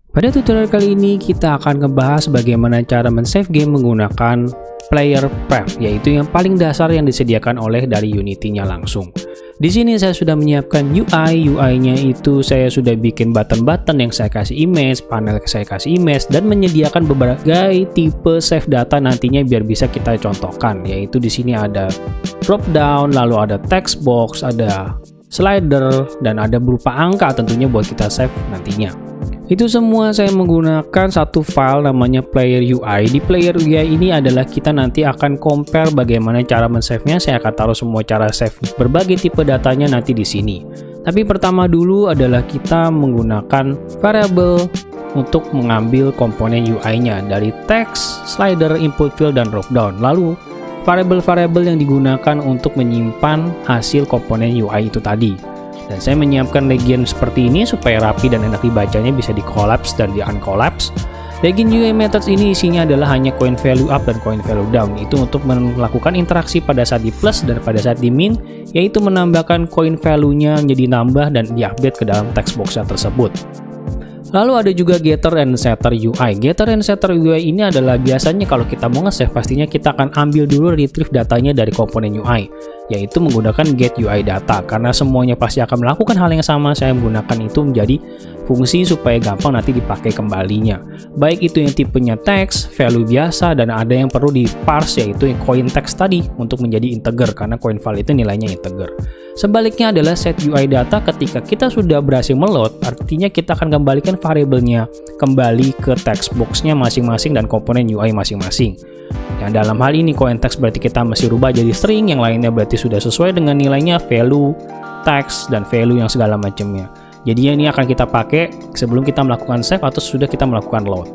Pada tutorial kali ini kita akan ngebahas bagaimana cara men-save game menggunakan player pref, yaitu yang paling dasar yang disediakan oleh dari Unity-nya langsung. Di sini saya sudah menyiapkan UI-nya itu saya sudah bikin button-button yang saya kasih image, panel saya kasih image, dan menyediakan berbagai tipe save data nantinya biar bisa kita contohkan, yaitu di sini ada drop down, lalu ada text box, ada slider, dan ada berupa angka tentunya buat kita save nantinya. Itu semua saya menggunakan satu file namanya player UI. Di player UI ini adalah kita nanti akan compare bagaimana cara men-save-nya. Saya akan taruh semua cara save berbagai tipe datanya nanti di sini. Tapi pertama dulu adalah kita menggunakan variable untuk mengambil komponen UI-nya dari text, slider, input field, dan drop down. Lalu variable-variable yang digunakan untuk menyimpan hasil komponen UI itu tadi. Dan saya menyiapkan legion seperti ini supaya rapi dan enak dibacanya, bisa di collapse dan di uncollapse. Legion UI methods ini isinya adalah hanya coin value up dan coin value down. Itu untuk melakukan interaksi pada saat di plus dan pada saat di min, yaitu menambahkan coin value-nya menjadi nambah dan diupdate ke dalam text box tersebut. Lalu ada juga getter and setter UI. Getter and setter UI ini adalah biasanya kalau kita mau nge-save pastinya kita akan ambil dulu retrieve datanya dari komponen UI, yaitu menggunakan get UI data. Karena semuanya pasti akan melakukan hal yang sama, saya menggunakan itu menjadi fungsi supaya gampang nanti dipakai kembalinya. Baik itu yang tipenya text, value biasa, dan ada yang perlu di parse yaitu yang coin text tadi untuk menjadi integer karena coin value itu nilainya integer. Sebaliknya adalah set UI data. Ketika kita sudah berhasil meload, artinya kita akan kembalikan variabelnya kembali ke text box-nya masing-masing dan komponen UI masing-masing. Yang dalam hal ini coin text berarti kita mesti rubah jadi string, yang lainnya berarti sudah sesuai dengan nilainya value, text, dan value yang segala macamnya. Jadi ini akan kita pakai sebelum kita melakukan save atau sudah kita melakukan load.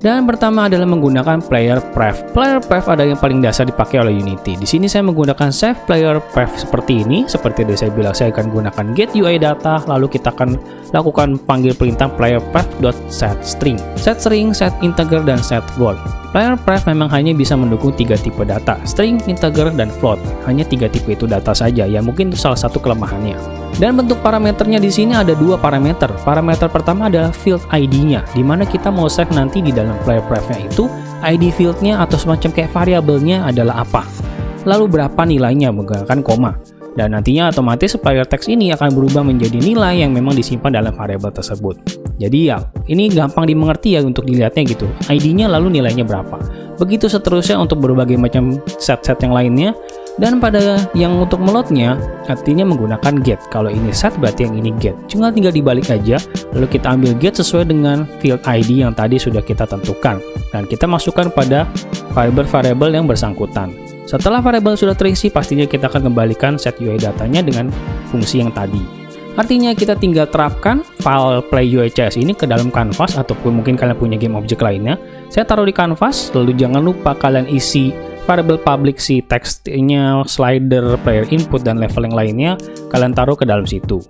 Dan pertama adalah menggunakan player pref. Player pref adalah yang paling dasar dipakai oleh Unity. Di sini saya menggunakan save player pref seperti ini. Seperti tadi saya bilang, saya akan gunakan get UI data, lalu kita akan lakukan panggil perintah player pref.setString. Set string, set integer, dan set float. Player pref memang hanya bisa mendukung 3 tipe data, string, integer, dan float. Hanya 3 tipe itu data saja, ya mungkin itu salah satu kelemahannya. Dan bentuk parameternya di sini ada 2 parameter. Parameter pertama adalah field ID-nya, di mana kita mau save nanti di dalam player pref-nya itu ID field-nya atau semacam kayak variabelnya adalah apa. Lalu berapa nilainya menggunakan koma. Dan nantinya otomatis player text ini akan berubah menjadi nilai yang memang disimpan dalam variabel tersebut. Jadi ya, ini gampang dimengerti ya untuk dilihatnya gitu. ID-nya lalu nilainya berapa. Begitu seterusnya untuk berbagai macam set-set yang lainnya. Dan pada yang untuk meloadnya, artinya menggunakan get. Kalau ini set berarti yang ini get. Cuma tinggal dibalik aja, lalu kita ambil get sesuai dengan field ID yang tadi sudah kita tentukan. Dan kita masukkan pada variabel-variabel yang bersangkutan. Setelah variabel sudah terisi, pastinya kita akan kembalikan set UI datanya dengan fungsi yang tadi. Artinya kita tinggal terapkan file play UI.cs ini ke dalam canvas, ataupun mungkin kalian punya game object lainnya. Saya taruh di canvas, lalu jangan lupa kalian isi variable public si teksnya, slider, player input, dan level yang lainnya kalian taruh ke dalam situ.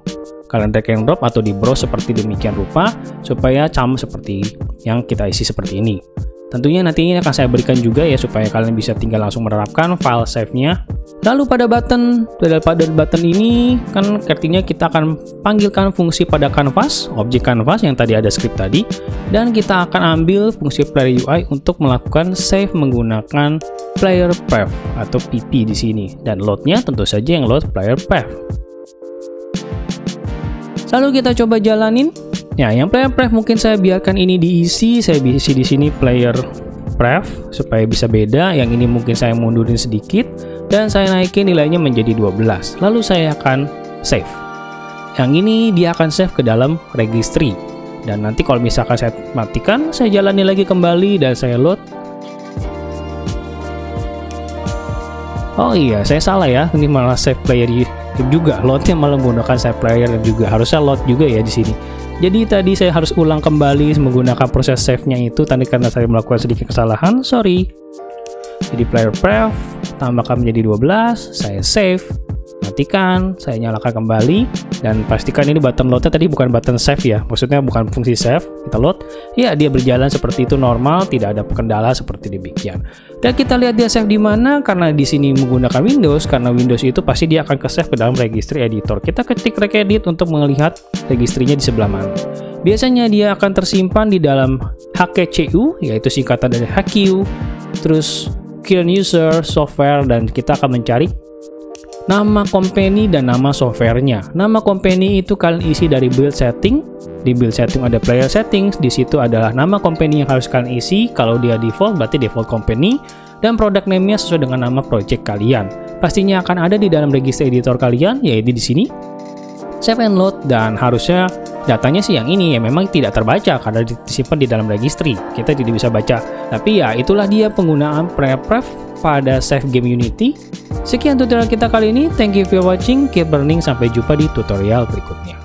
Kalian drag and drop atau di browse seperti demikian rupa supaya sama seperti yang kita isi seperti ini. Tentunya nantinya akan saya berikan juga ya supaya kalian bisa tinggal langsung menerapkan file save-nya. Lalu pada button ini kan artinya kita akan panggilkan fungsi pada canvas, objek canvas yang tadi ada script tadi, dan kita akan ambil fungsi player UI untuk melakukan save menggunakan player pref atau pp di sini, dan loadnya tentu saja yang load player pref. Lalu kita coba jalanin. Ya, yang player pref mungkin saya biarkan ini diisi, saya isi di sini player pref supaya bisa beda. Yang ini mungkin saya mundurin sedikit dan saya naikin nilainya menjadi 12. Lalu saya akan save. Yang ini dia akan save ke dalam registry. Dan nanti kalau misalkan saya matikan, saya jalani lagi kembali dan saya load. Oh iya, saya salah ya. Ini malah save player juga. Loadnya malah menggunakan save player juga. Harusnya load juga ya di sini. Jadi tadi saya harus ulang kembali menggunakan proses save-nya itu tadi karena saya melakukan sedikit kesalahan, sorry. Jadi player pref tambahkan menjadi 12, saya save, matikan, saya nyalakan kembali, dan pastikan ini button loadnya tadi bukan button save ya, maksudnya bukan fungsi save, kita load, ya dia berjalan seperti itu normal, tidak ada kendala seperti demikian. Dan kita lihat dia save di mana, karena di sini menggunakan Windows, karena Windows itu pasti dia akan ke save ke dalam registry editor. Kita ketik regedit untuk melihat registrinya di sebelah mana. Biasanya dia akan tersimpan di dalam HKCU, yaitu singkatan dari HQ, terus current user, software, dan kita akan mencari nama company dan nama softwarenya. Nama company itu kalian isi dari build setting. Di build setting ada player settings, di situ adalah nama company yang harus kalian isi. Kalau dia default berarti default company, dan product name-nya sesuai dengan nama project kalian. Pastinya akan ada di dalam register editor kalian, yaitu di sini. Save and load, dan harusnya datanya sih yang ini ya, memang tidak terbaca karena disimpan di dalam registry. Kita tidak bisa baca. Tapi ya itulah dia penggunaan pref pada save game Unity. Sekian tutorial kita kali ini. Thank you for watching. Keep learning. Sampai jumpa di tutorial berikutnya.